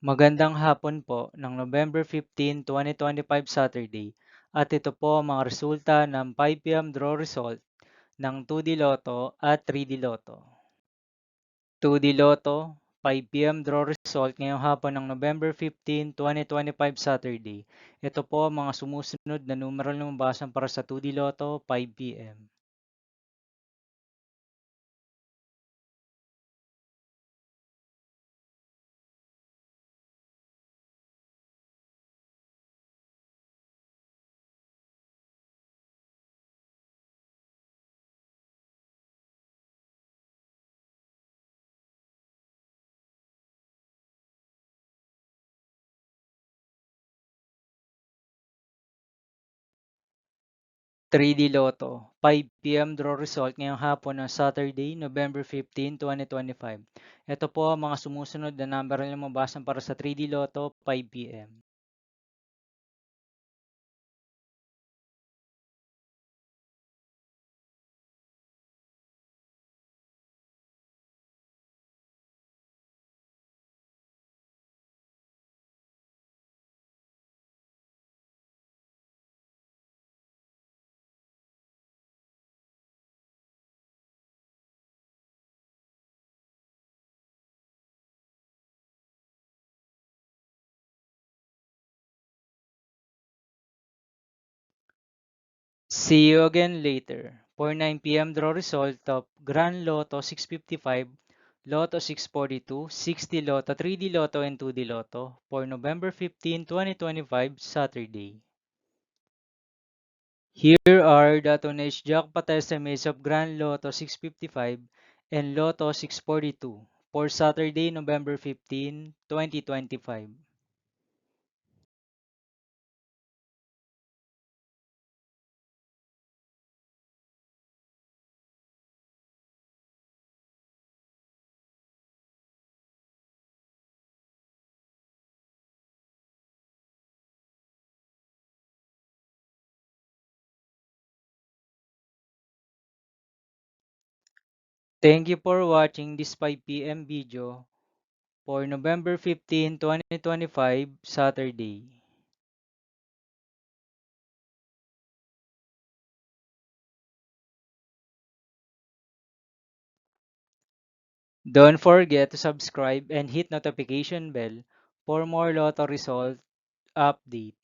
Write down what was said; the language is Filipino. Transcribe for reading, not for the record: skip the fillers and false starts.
Magandang hapon po ng November 15, 2025 Saturday at ito po ang mga resulta ng 5 PM draw result ng 2D Lotto at 3D Lotto. 2D Lotto, 5 PM draw result ngayong hapon ng November 15, 2025 Saturday. Ito po ang mga sumusunod na numeral na mabasan para sa 2D Lotto 5 PM. 3D Lotto, 5 PM draw result ngayong hapon ng Saturday, November 15, 2025. Ito po ang mga sumusunod na number na lumabasan para sa 3D Lotto 5 PM. See you again later. For 9 PM draw result of Grand Lotto 655, Lotto 642, 60 Lotto, 3D Lotto and 2D Lotto for November 15, 2025 Saturday. Here are the tonnage jackpot estimates of Grand Lotto 655 and Lotto 642 for Saturday, November 15, 2025. Thank you for watching this 5 PM video for November 15, 2025 Saturday. Don't forget to subscribe and hit notification bell for more Lotto result update.